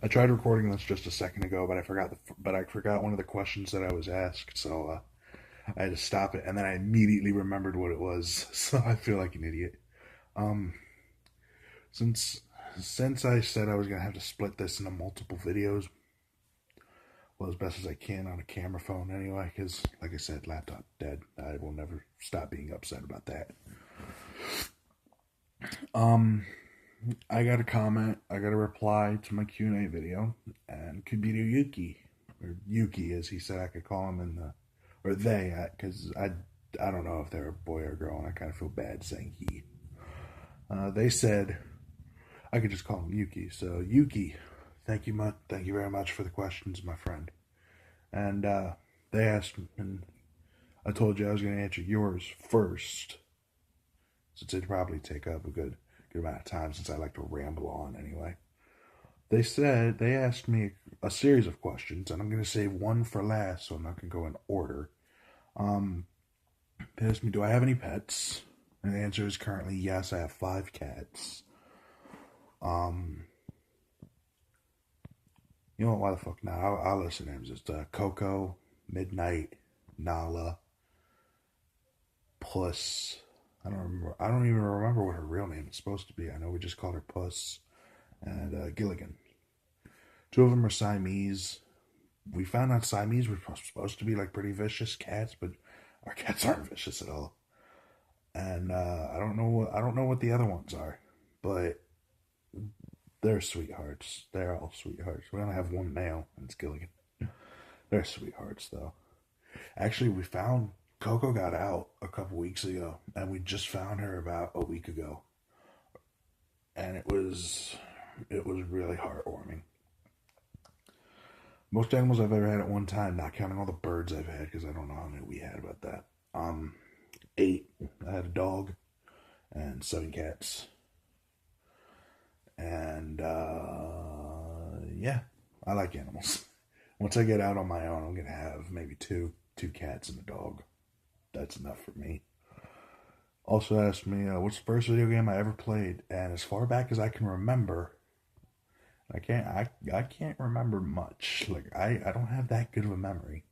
I tried recording this just a second ago, but I forgot one of the questions that I was asked, so I had to stop it, and then I immediately remembered what it was. So I feel like an idiot. Um, since since I said I was gonna have to split this into multiple videos, well, as best as I can on a camera phone anyway, because like I said, laptop dead. I will never stop being upset about that. Um, I got a comment. I got a reply to my Q&A video, and Kibitoyuki, or Yuki as he said I could call him in the, or they, because I don't know if they're a boy or a girl, and I kind of feel bad saying he. They said I could just call him Yuki. So Yuki, thank you very much for the questions, my friend. And they asked, and I told you I was going to answer yours first, since it'd probably take up a good amount of time, since I like to ramble on anyway. They asked me a series of questions, and I'm going to save one for last, so I'm not going to go in order. Um, they asked me, do I have any pets? And the answer is currently yes. I have 5 cats. Um, you know what? Why the fuck not? I'll list the names. It's Coco, Midnight, Nala, Puss. I don't remember. I don't even remember what her real name is supposed to be. I know we just called her Puss, and Gilligan. 2 of them are Siamese. We found out Siamese were supposed to be like pretty vicious cats, but our cats aren't vicious at all. And I don't know what the other ones are, but they're sweethearts. They're all sweethearts. We only have one male, and it's Gilligan. They're sweethearts though. Actually, we found Coco got out a couple weeks ago, and we just found her about a week ago, and it was really heartwarming. Most animals I've ever had at one time, not counting all the birds I've had, because I don't know how many we had about that. 8. I had a dog and 7 cats, and yeah, I like animals. Once I get out on my own, I'm gonna have maybe two cats and a dog. That's enough for me. Also asked me what's the first video game I ever played, and as far back as I can remember, I can't remember much. Like I don't have that good of a memory.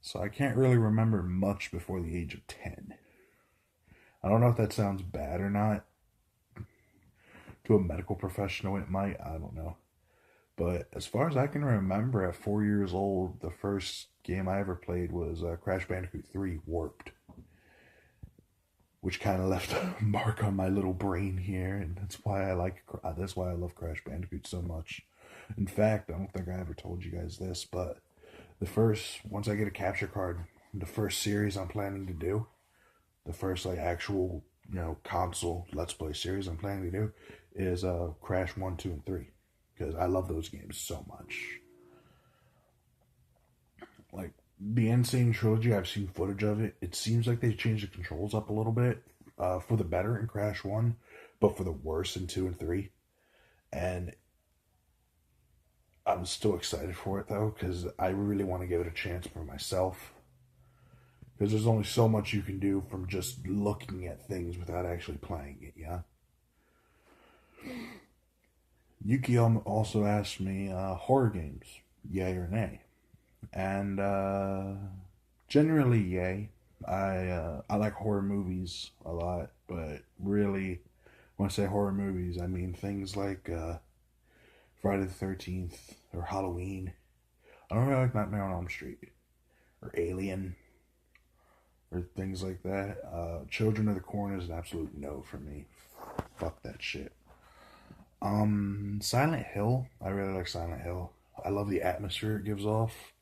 So I can't really remember much before the age of 10. I don't know if that sounds bad or not. To a medical professional it might, I don't know. But as far as I can remember, at 4 years old, the first game I ever played was Crash Bandicoot 3 Warped, which kind of left a mark on my little brain here, and that's why I love Crash Bandicoot so much. In fact, I don't think I ever told you guys this, but once I get a capture card, the first series I'm planning to do, the first like actual console Let's Play series I'm planning to do is Crash 1, 2, and 3, because I love those games so much. Like the Insane Trilogy, I've seen footage of it. It seems like they've changed the controls up a little bit for the better in Crash 1, but for the worse in 2 and 3. And I'm still excited for it though, because I really want to give it a chance for myself. Because there's only so much you can do from just looking at things without actually playing it, yeah? Yuki also asked me horror games, yay or nay. And generally, yay. I like horror movies a lot, but really, when I say horror movies, I mean things like Friday the 13th or Halloween. I don't really like Nightmare on Elm Street or Alien or things like that. Children of the Corn is an absolute no for me. Fuck that shit. Silent Hill. I really like Silent Hill. I love the atmosphere it gives off.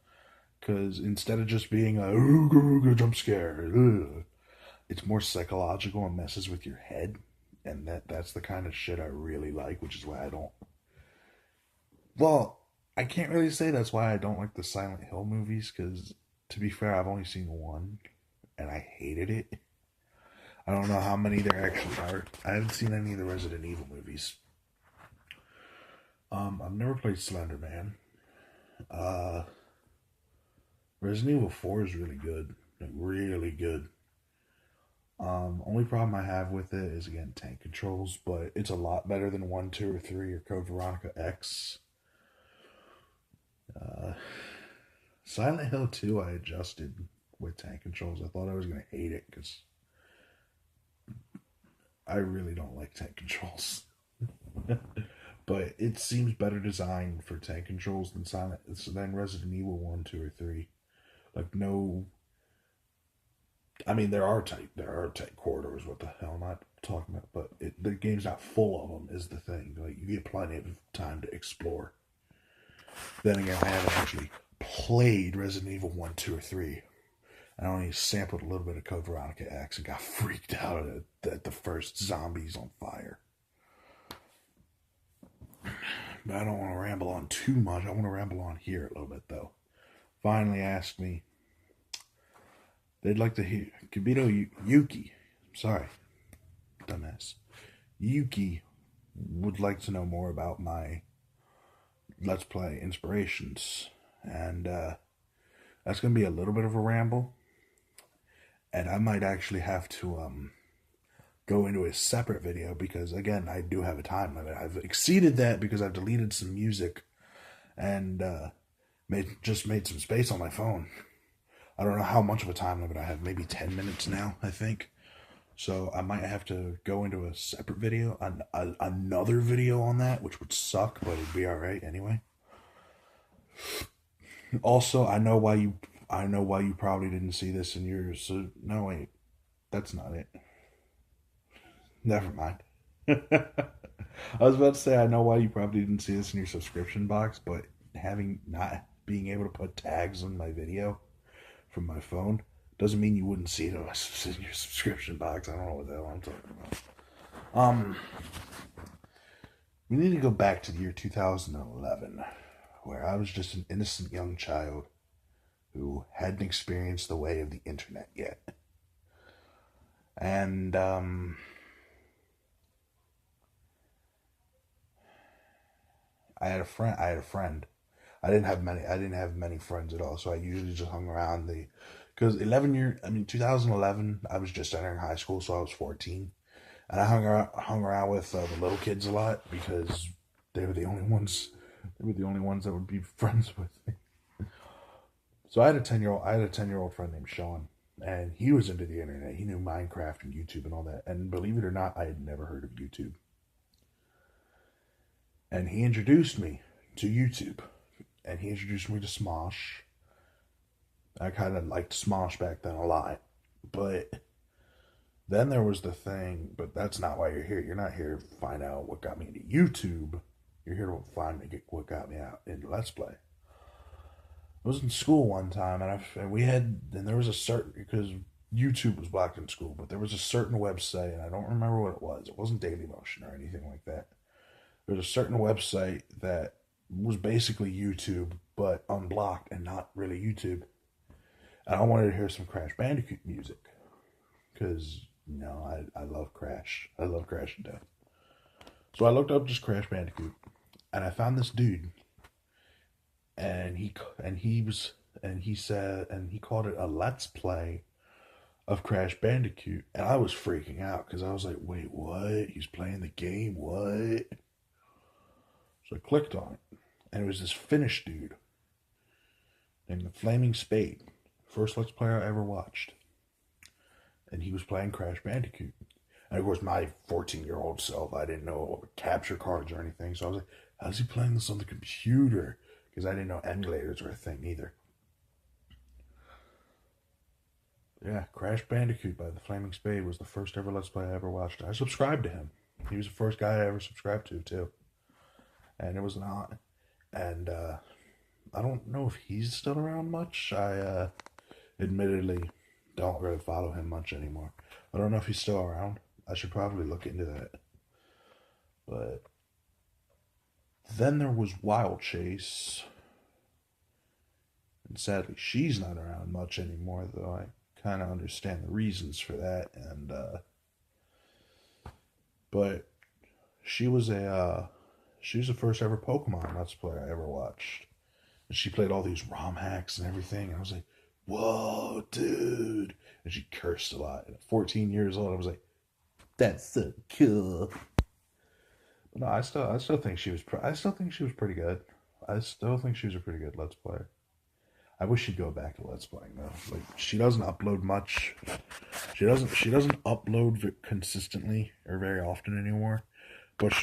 Because instead of just being a jump scare, it's more psychological and messes with your head. And that's the kind of shit I really like, which is why I don't. Well, I can't really say that's why I don't like the Silent Hill movies, because to be fair, I've only seen one, and I hated it. I don't know how many there actually are. I haven't seen any of the Resident Evil movies. I've never played Slender Man. Uh, Resident Evil 4 is really good. Like, really good. Only problem I have with it is, again, tank controls, but it's a lot better than 1, 2, or 3 or Code Veronica X. Uh, Silent Hill 2, I adjusted with tank controls. I thought I was going to hate it because I really don't like tank controls. But it seems better designed for tank controls than Resident Evil 1, 2, or 3. Like, no. I mean, there are tight corridors. What the hell am I talking about? But the game's not full of them. Is the thing. Like, you get plenty of time to explore. Then again, I haven't actually played Resident Evil 1, 2, or 3. I only sampled a little bit of Code Veronica X and got freaked out at the first zombies on fire. But I don't want to ramble on too much. I want to ramble on here a little bit, though. Finally asked me, they'd like to hear Kibitoyuki. Sorry, dumbass. Yuki would like to know more about my Let's Play inspirations. And that's going to be a little bit of a ramble. And I might actually have to go into a separate video because, again, I do have a time limit. I've exceeded that because I've deleted some music and made some space on my phone. I don't know how much of a time limit I have. Maybe 10 minutes now, I think. So I might have to go into a separate video, another video on that, which would suck, but it'd be all right anyway. Also, I know why you probably didn't see this in yours. So no, wait, that's not it. Never mind. I was about to say I know why you probably didn't see this in your subscription box, but not being able to put tags on my video from my phone doesn't mean you wouldn't see it in your subscription box. I don't know what the hell I'm talking about. We need to go back to the year 2011, where I was just an innocent young child who hadn't experienced the way of the internet yet. And I had a friend. I didn't have many friends at all, so I usually just hung around because 2011, I was just entering high school, so I was 14. And I hung around with the little kids a lot because they were the only ones that would be friends with me. So I had a 10-year-old friend named Sean, and he was into the internet. He knew Minecraft and YouTube and all that. And believe it or not, I had never heard of YouTube. And he introduced me to YouTube. And he introduced me to Smosh. I kind of liked Smosh back then a lot. But then there was the thing, but that's not why you're here. You're not here to find out what got me into YouTube. You're here to find what got me out into Let's Play. I was in school one time, and there was a certain, because YouTube was blocked in school, but there was a certain website, and I don't remember what it was. It wasn't Dailymotion or anything like that. There was a certain website that was basically YouTube, but unblocked and not really YouTube. And I wanted to hear some Crash Bandicoot music. Because, I love Crash. I love Crash to death. So I looked up just Crash Bandicoot. And I found this dude. And he called it a Let's Play of Crash Bandicoot. And I was freaking out. Because I was like, wait, what? He's playing the game? What? So I clicked on it, and it was this Finnish dude named the Flaming Spade. First Let's Play I ever watched. And he was playing Crash Bandicoot. And of course, my 14-year-old self, I didn't know capture cards or anything. So I was like, how's he playing this on the computer? Because I didn't know emulators were a thing either. Yeah, Crash Bandicoot by the Flaming Spade was the first ever Let's Play I ever watched. I subscribed to him. He was the first guy I ever subscribed to, too. And it was not. And I don't know if he's still around much. I admittedly don't really follow him much anymore. I don't know if he's still around. I should probably look into that. But then there was Wild Chase. And sadly, she's not around much anymore, though I kind of understand the reasons for that. And but she was the first ever Pokemon Let's Play I ever watched. And she played all these ROM hacks and everything. And I was like, whoa, dude. And she cursed a lot. And at 14 years old, I was like, that's so cool. But no, I still think she was pretty good. I still think she's a pretty good Let's Player. I wish she'd go back to Let's Playing though. Like she doesn't upload much. She doesn't upload consistently or very often anymore. But